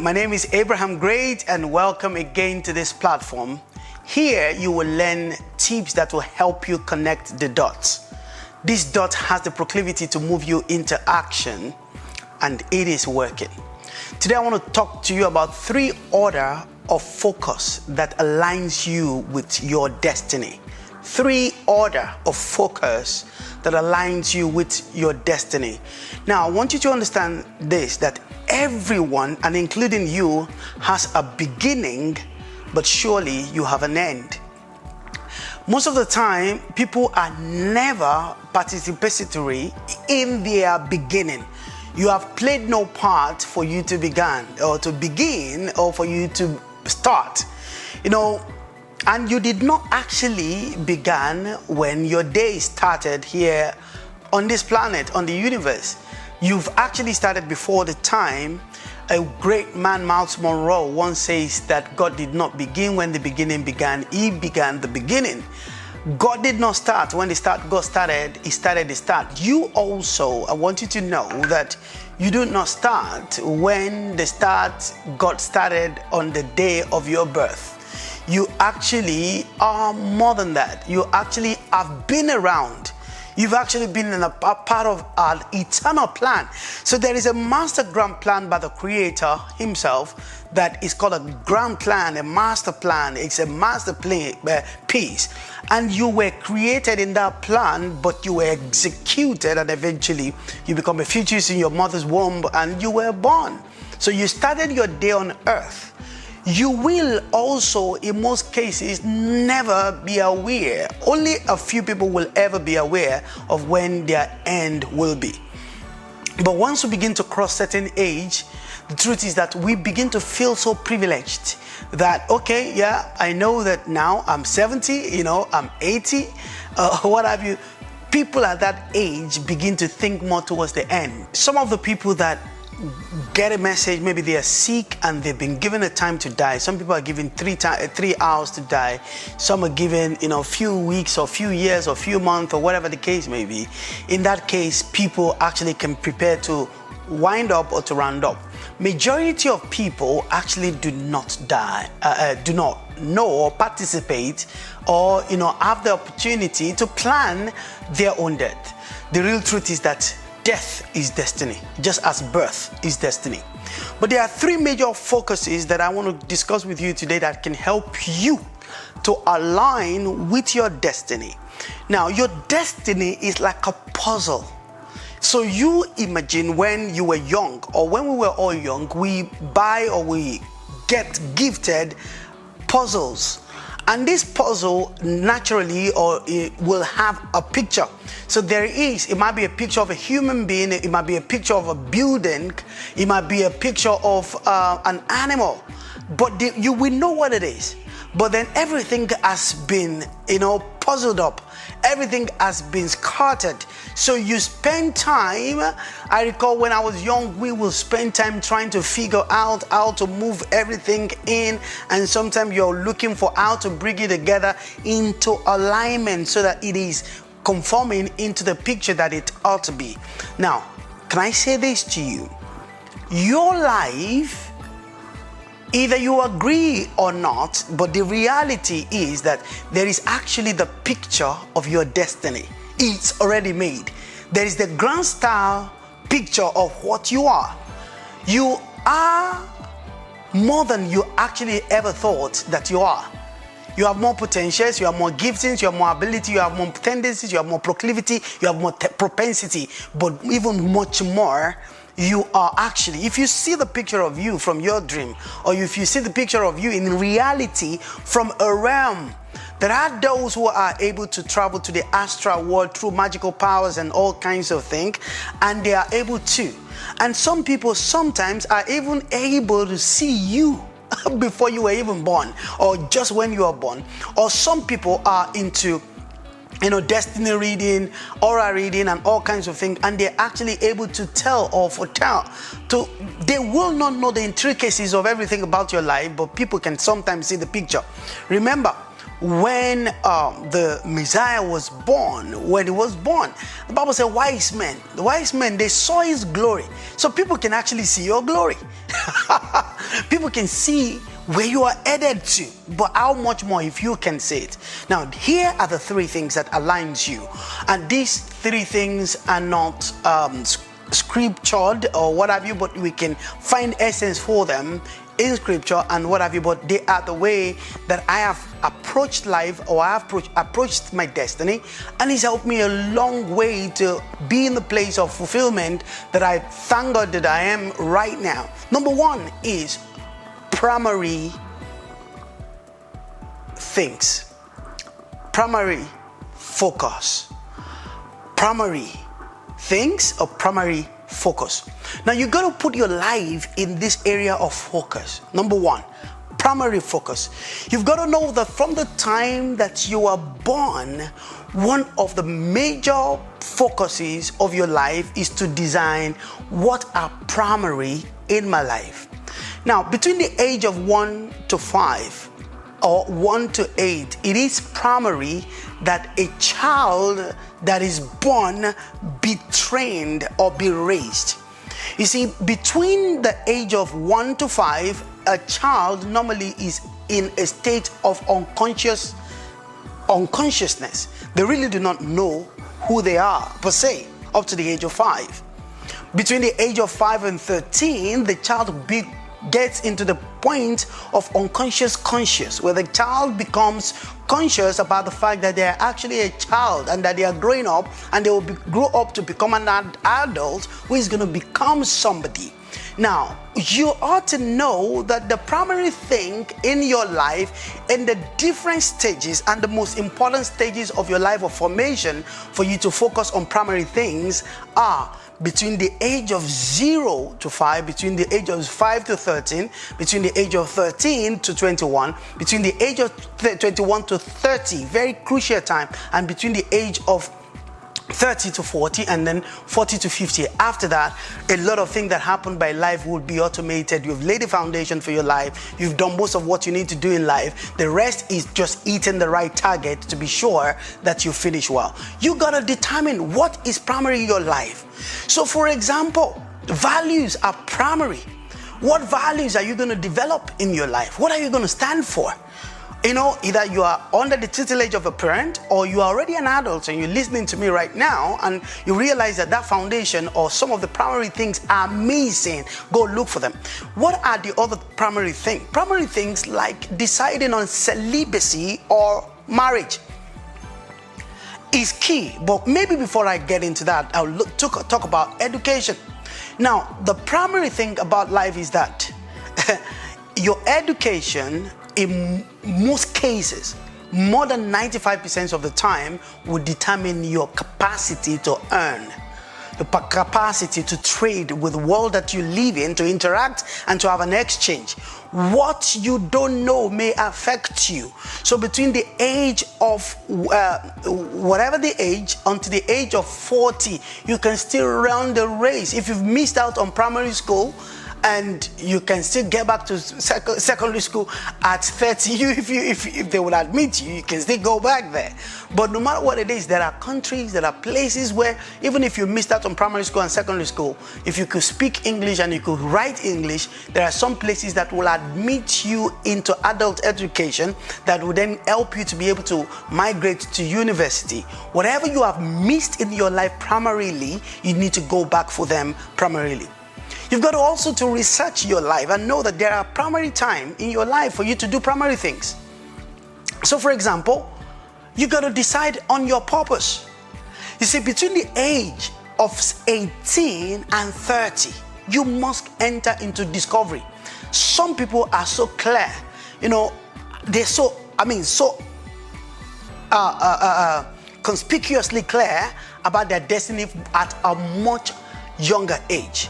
My name is Abraham Great, and welcome again to this platform. Here you will learn tips that will help you connect the dots. This dot has the proclivity to move you into action, and it is working. Today I want to talk to you about 3 order of focus that aligns you with your destiny. 3 order of focus that aligns you with your destiny. Now I want you to understand this, that everyone, and including you, has a beginning, but surely you have an end. Most of the time, people are never participatory in their beginning. You have played no part for you to begin, or for you to start. And you did not actually begin when your day started here on this planet, on the universe. You've actually started before the time. A great man, Miles Monroe, once says that God did not begin when the beginning began. He began the beginning. God did not start when God started. He started the start. You also, I want you to know that you do not start when God started on the day of your birth. You actually are more than that. You actually have been around. You've actually been in a part of an eternal plan. So there is a master grand plan by the Creator himself that is called a grand plan, a master plan. It's a master piece. And you were created in that plan, but you were executed, and eventually you become a fetus in your mother's womb and you were born. So you started your day on earth. You will also, in most cases, never be aware. Only a few people will ever be aware of when their end will be. But once we begin to cross certain age, the truth is that we begin to feel so privileged that, okay, yeah, I know that now I'm 70, I'm 80, what have you. People at that age begin to think more towards the end. Some of the people that get a message, maybe they are sick and they've been given a time to die. Some people are given 3 hours to die. Some are given, a few weeks or few years or few months or whatever the case may be. In that case, people actually can prepare to wind up or to round up. Majority of people actually do not die, do not know or participate or, have the opportunity to plan their own death. The real truth is that death is destiny, just as birth is destiny. But there are 3 major focuses that I want to discuss with you today that can help you to align with your destiny. Now, your destiny is like a puzzle. So you imagine when you were young, or when we were all young, we buy or we get gifted puzzles. And this puzzle naturally it will have a picture. So it might be a picture of a human being, it might be a picture of a building, it might be a picture of an animal, but you will know what it is. But then everything has been, puzzled up. Everything has been scattered. So you spend time. I recall when I was young, we will spend time trying to figure out how to move everything in. And sometimes you're looking for how to bring it together into alignment so that it is conforming into the picture that it ought to be. Now, can I say this to you? Your life, either you agree or not, but the reality is that there is actually the picture of your destiny. It's already made. There is the grand style picture of what you are. You are more than you actually ever thought that you are. You have more potentials, you have more giftings, you have more ability, you have more tendencies, you have more proclivity, you have more propensity, but even much more, you are actually, if you see the picture of you from your dream, or if you see the picture of you in reality from a realm, there are those who are able to travel to the astral world through magical powers and all kinds of things, and they are able to. And some people sometimes are even able to see you before you were even born, or just when you are born. Or some people are into destiny reading, aura reading, and all kinds of things, and they're actually able to tell or foretell. They will not know the intricacies of everything about your life, but people can sometimes see the picture. Remember, when the Messiah was born, the Bible said the wise men, they saw his glory. So people can actually see your glory. People can see where you are headed to, but how much more if you can say it? Now, here are the three things that aligns you, and these three things are not scriptured or what have you, but we can find essence for them in scripture and what have you, but they are the way that I have approached life, or I have approached my destiny, and it's helped me a long way to be in the place of fulfillment that I thank God that I am right now. Number one is primary things, primary focus, primary things or primary focus. Now you got to put your life in this area of focus. Number one, primary focus. You've got to know that from the time that you are born, one of the major focuses of your life is to design what are primary in my life. Now, between the age of 1 to 5 or 1 to 8, it is primary that a child that is born be trained or be raised. You see, between the age of 1 to 5, a child normally is in a state of unconsciousness. They really do not know who they are per se up to the age of 5. Between the age of 5 and 13, the child gets into the point of unconscious conscious, where the child becomes conscious about the fact that they are actually a child and that they are growing up, and they will grow up to become an adult who is going to become somebody. Now, you ought to know that the primary thing in your life, in the different stages and the most important stages of your life of formation for you to focus on primary things are between the age of 0 to 5, between the age of 5 to 13, between the age of 13 to 21, between the age of 21 to 30, very crucial time, and between the age of 30 to 40, and then 40 to 50. After that, a lot of things that happen by life will be automated. You've laid the foundation for your life. You've done most of what you need to do in life. The rest is just eating the right target to be sure that you finish well. You gotta determine what is primary in your life. So for example, values are primary. What values are you gonna develop in your life? What are you gonna stand for? You know, either you are under the tutelage of a parent, or you are already an adult and you're listening to me right now and you realize that foundation or some of the primary things are missing. Go look for them. What are the other primary things? Primary things like deciding on celibacy or marriage is key. But maybe before I get into that, I'll talk about education. Now, the primary thing about life is that your education, in most cases, more than 95% of the time, will determine your capacity to earn, the capacity to trade with the world that you live in, to interact and to have an exchange. What you don't know may affect you. So between the age of whatever the age until the age of 40, you can still run the race. If you've missed out on primary school, and you can still get back to secondary school at 30. If they would admit you, you can still go back there. But no matter what it is, there are countries, there are places where even if you missed out on primary school and secondary school, if you could speak English and you could write English, there are some places that will admit you into adult education that will then help you to be able to migrate to university. Whatever you have missed in your life primarily, you need to go back for them primarily. You've got to also to research your life and know that there are primary time in your life for you to do primary things. So for example, you got to decide on your purpose. You see, between the age of 18 and 30, you must enter into discovery. Some people are so clear, you know, they're so conspicuously clear about their destiny at a much younger age.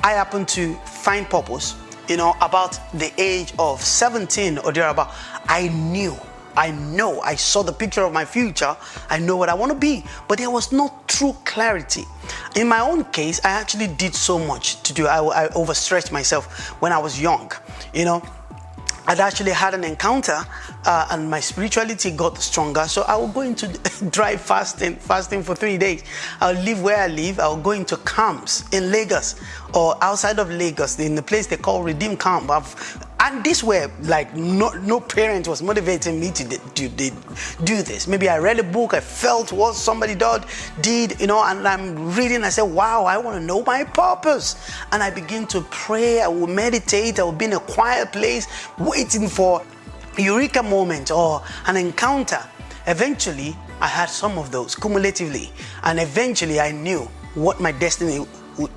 I happen to find purpose, you know, about the age of 17 or thereabout. I saw the picture of my future. I know what I want to be, but there was no true clarity. In my own case, I actually did so much to do. I overstretched myself when I was young, you know. I'd actually had an encounter and my spirituality got stronger. So I will go into dry fasting for 3 days. I'll live where I live. I'll go into camps in Lagos or outside of Lagos, in the place they call Redeem Camp. And this way, like, no parent was motivating me to do this. Maybe I read a book, I felt what somebody did, and I'm reading, I said, wow, I want to know my purpose. And I begin to pray, I will meditate, I will be in a quiet place, waiting for a eureka moment or an encounter. Eventually, I had some of those cumulatively, and eventually I knew what my destiny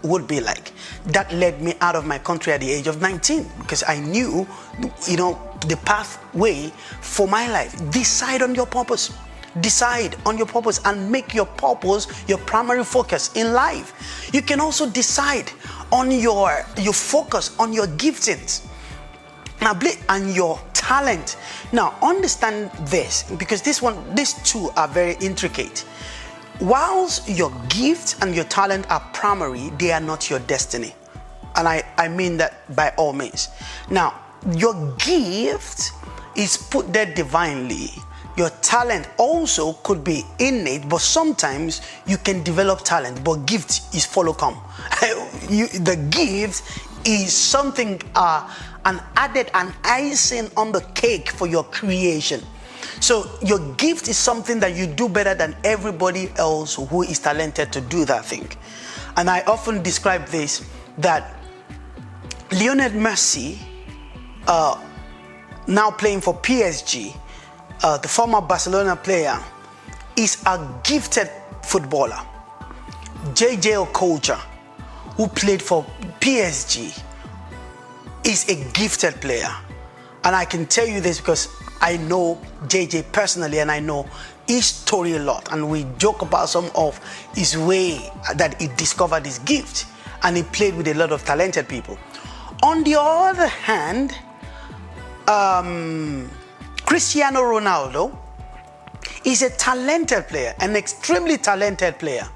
would be like. That led me out of my country at the age of 19, because I knew, the pathway for my life. Decide on your purpose. Decide on your purpose and make your purpose your primary focus in life. You can also decide on your focus on your giftings and your talent. Now, understand this, because these two are very intricate. Whilst your gifts and your talent are primary, they are not your destiny. And I mean that by all means. Now, your gift is put there divinely. Your talent also could be innate, but sometimes you can develop talent, but gift is follow come. The gift is something, an icing on the cake for your creation. So your gift is something that you do better than everybody else who is talented to do that thing. And I often describe this, that Lionel Messi, now playing for PSG, the former Barcelona player, is a gifted footballer. JJ Okocha, who played for PSG, is a gifted player. And I can tell you this because I know JJ personally, and I know his story a lot. And we joke about some of his way that he discovered his gift, and he played with a lot of talented people. On the other hand, Cristiano Ronaldo is a talented player, an extremely talented player,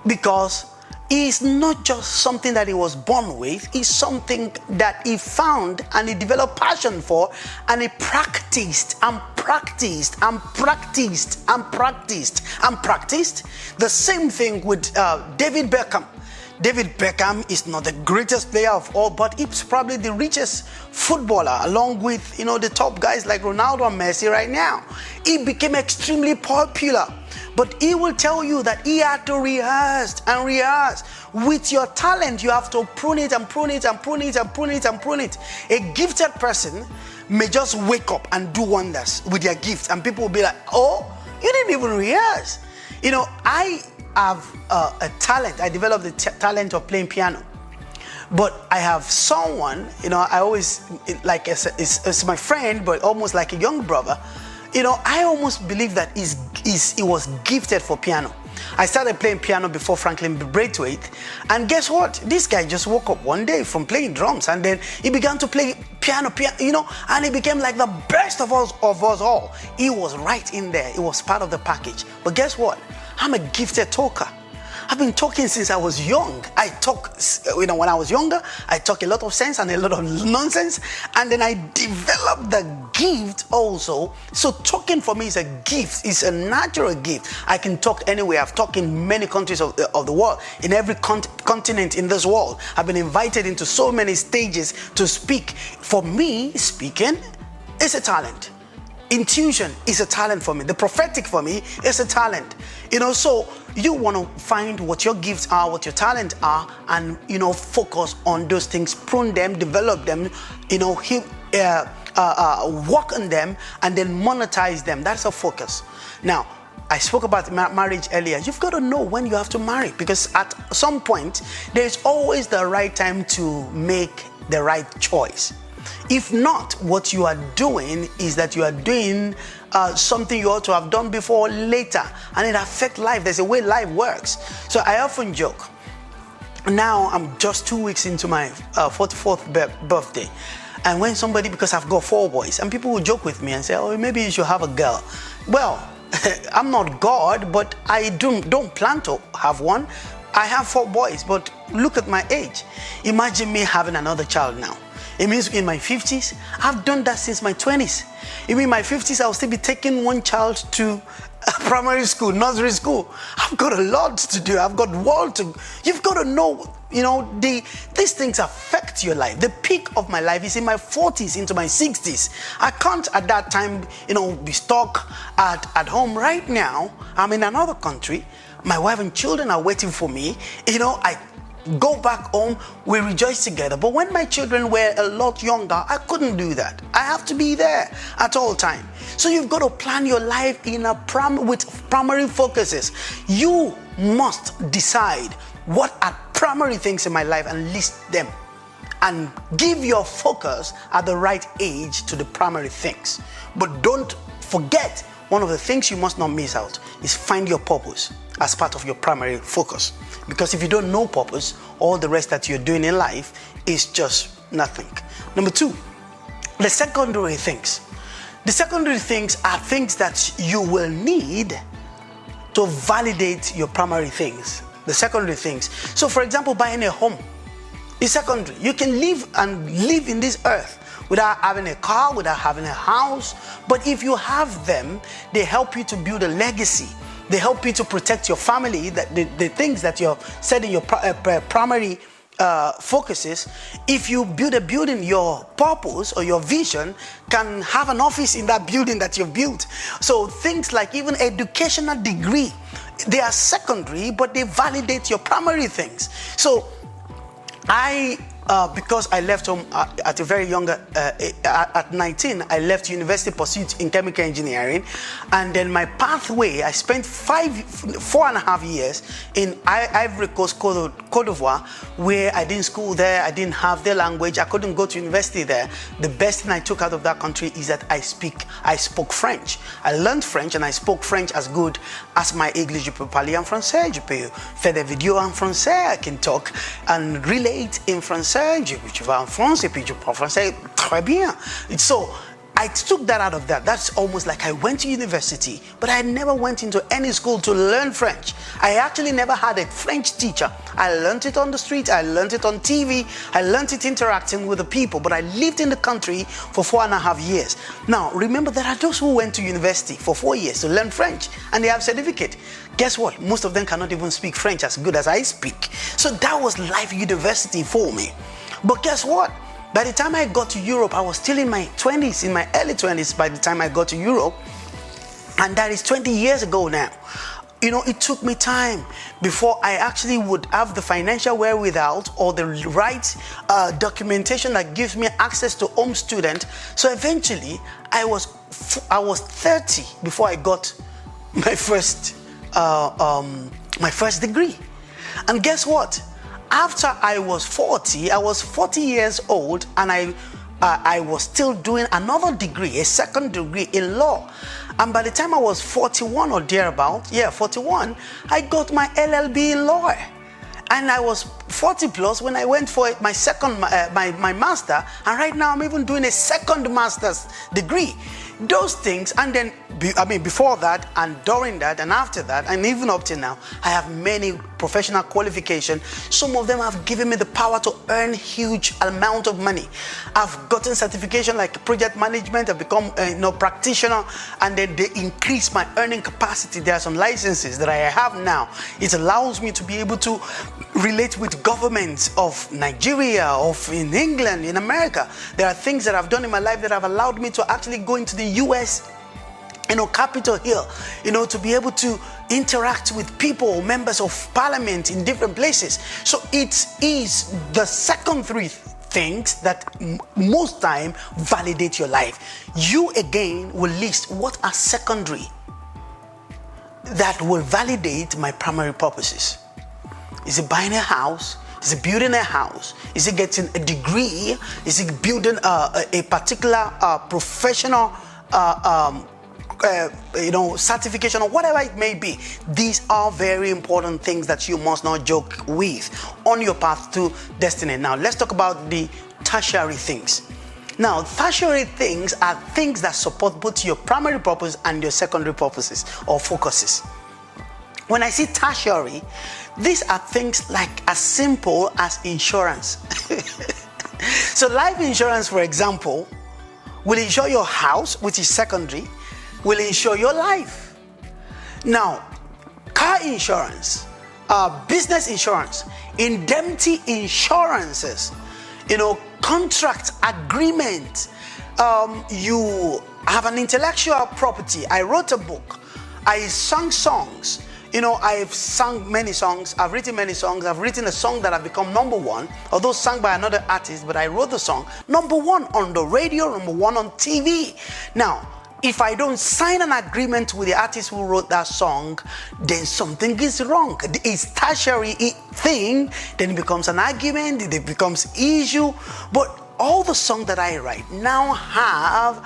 because it's not just something that he was born with, it's something that he found and he developed passion for, and he practiced and practiced and practiced and practiced and practiced. The same thing with David Beckham. David Beckham is not the greatest player of all, but he's probably the richest footballer, along with the top guys like Ronaldo and Messi right now. He became extremely popular, but he will tell you that he had to rehearse and rehearse. With your talent, you have to prune it and prune it and prune it and prune it and prune it. A gifted person may just wake up and do wonders with their gift, and people will be like, oh, you didn't even rehearse. I have a talent. I developed the talent of playing piano, but I have someone, I always, like, it's my friend, but almost like a young brother. I almost believe that he was gifted for piano. I started playing piano before Franklin Braithwaite, and guess what? This guy just woke up one day from playing drums, and then he began to play piano, and he became like the best of us all. He was right in there. It was part of the package. But guess what? I'm a gifted talker. I've been talking since I was young. I talk, when I was younger, I talk a lot of sense and a lot of nonsense. And then I developed the gift also. So talking for me is a gift. It's a natural gift. I can talk anywhere. I've talked in many countries of the world, in every continent in this world. I've been invited into so many stages to speak. For me, speaking is a talent. Intuition is a talent for me. The prophetic for me is a talent. So you want to find what your gifts are, what your talents are, and focus on those things, prune them, develop them, work on them, and then monetize them. That's a focus. Now, I spoke about marriage earlier. You've got to know when you have to marry, because at some point there's always the right time to make the right choice. If not, what you are doing is that you are doing something you ought to have done before or later, and it affects life. There's a way life works. So I often joke. Now I'm just 2 weeks into my 44th birthday, and when somebody, because I've got 4 boys, and people will joke with me and say, oh, maybe you should have a girl. Well, I'm not God, but I don't plan to have one. I have 4 boys, but look at my age. Imagine me having another child now. It means in my 50s, I've done that since my 20s. It means in my 50s, I'll still be taking one child to primary school, nursery school. I've got a lot to do. I've got world to. You've got to know, these things affect your life. The peak of my life is in my 40s into my 60s. I can't at that time, be stuck at home. Right now, I'm in another country. My wife and children are waiting for me. I go back home, we rejoice together. But when my children were a lot younger, I couldn't do that. I have to be there at all time. So you've got to plan your life with primary focuses. You must decide what are primary things in my life and list them. And give your focus at the right age to the primary things. But don't forget, one of the things you must not miss out is find your purpose as part of your primary focus. Because if you don't know purpose, all the rest that you're doing in life is just nothing. Number 2, the secondary things. The secondary things are things that you will need to validate your primary things. The secondary things. So for example, buying a home is secondary. You can live in this earth without having a car, without having a house. But if you have them, they help you to build a legacy. They help you to protect your family, that the things that you're setting your primary focuses. If you build a building, your purpose or your vision can have an office in that building that you've built. So things like even educational degree, they are secondary, but they validate your primary things. So because I left home at a very young, at 19, I left university pursuit in chemical engineering. And then my pathway, I spent 4.5 years in Ivory Coast, Cote d'Ivoire, where I didn't school there, I didn't have the language, I couldn't go to university there. The best thing I took out of that country is that I spoke French. I learned French and I spoke French as good as my English. Je peux parler en français, je peux faire des vidéos en français, I can talk and relate in français. Tu vas en France et puis tu parles français très bien. So I took that out of that. That's almost like I went to university, but I never went into any school to learn French. I actually never had a French teacher. I learned it on the street, I learned it on TV, I learned it interacting with the people, but I lived in the country for 4.5 years. Now, remember, there are those who went to university for 4 years to learn French and they have certificate. Guess what? Most of them cannot even speak French as good as I speak. So that was life university for me. But guess what? By the time I got to Europe, I was still in my 20s, in my early 20s by the time I got to Europe. And that is 20 years ago now. It took me time before I actually would have the financial wherewithal or the right documentation that gives me access to home student. So eventually, I was 30 before I got my first degree. And guess what? After I was 40 years old, and I was still doing another degree, a second degree in law. And by the time I was 41 or thereabout, 41, I got my LLB in law. And I was 40 plus when I went for my second, my master. And right now I'm even doing a second master's degree. Those things, and then, before that and during that and after that and even up to now, I have many professional qualifications. Some of them have given me the power to earn huge amount of money. I've gotten certification like project management. I've become practitioner, and then they increase my earning capacity. There are some licenses that I have now. It allows me to be able to relate with governments of Nigeria, of in England, in America. There are things that I've done in my life that have allowed me to actually go into the US, Capitol Hill, to be able to interact with people, members of parliament in different places. So it is the second three things that most time validate your life. You again will list what are secondary that will validate my primary purposes. Is it buying a house? Is it building a house? Is it getting a degree? Is it building a particular professional certification or whatever it may be? These are very important things that you must not joke with on your path to destiny. Now, let's talk about the tertiary things. Now, tertiary things are things that support both your primary purpose and your secondary purposes or focuses. When I say tertiary, these are things like as simple as insurance. So life insurance, for example, will insure your house, which is secondary, will insure your life. Now, car insurance, business insurance, indemnity insurances, contract agreement. You have an intellectual property. I wrote a book. I sang songs. I've sung many songs. I've written many songs. I've written a song that have become number one, although sung by another artist, but I wrote the song number one on the radio, number one on TV. Now, if I don't sign an agreement with the artist who wrote that song, then something is wrong. It's tertiary thing, then it becomes an argument, it becomes issue. But all the songs that I write now have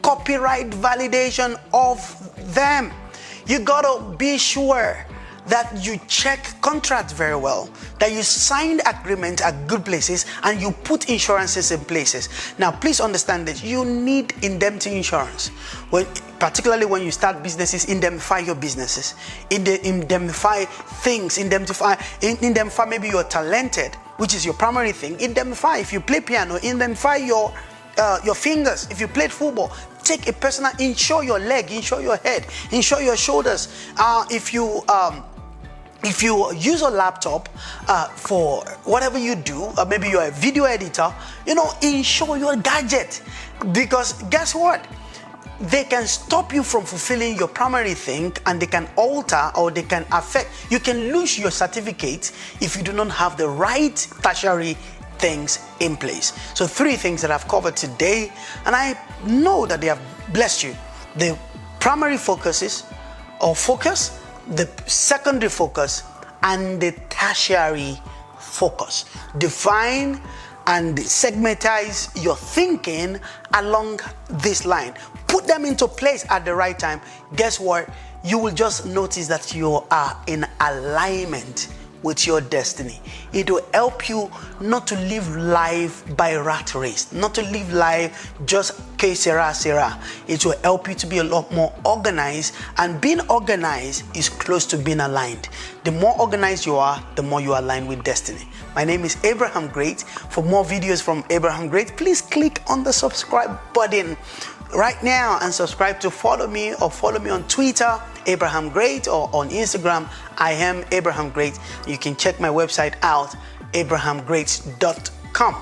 copyright validation of them. You gotta be sure that you check contracts very well, that you signed agreement at good places, and you put insurances in places. Now, please understand that you need indemnity insurance. Particularly when you start businesses, indemnify your businesses. Indemnify things, indemnify maybe you're talented, which is your primary thing. Indemnify if you play piano, indemnify your fingers. If you played football, take a personal, insure your leg, insure your head, insure your shoulders. If you use a laptop for whatever you do, maybe you're a video editor, insure your gadget. Because guess what? They can stop you from fulfilling your primary thing, and they can alter or they can affect. You can lose your certificate if you do not have the right tertiary things in place. So 3 things that I've covered today, and I know that they have blessed you. The primary focus, the secondary focus, and the tertiary focus. Define and segmentize your thinking along this line. Put them into place at the right time. Guess what? You will just notice that you are in alignment with your destiny. It will help you not to live life by rat race, not to live life just que sera, sera. It will help you to be a lot more organized, and being organized is close to being aligned. The more organized you are, the more you align with destiny. My name is Abraham Great. For more videos from Abraham Great, please click on the subscribe button right now and subscribe to follow me on Twitter, Abraham Great, or on Instagram, I am Abraham Great. You can check my website out, abrahamgreat.com.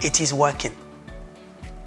It is working.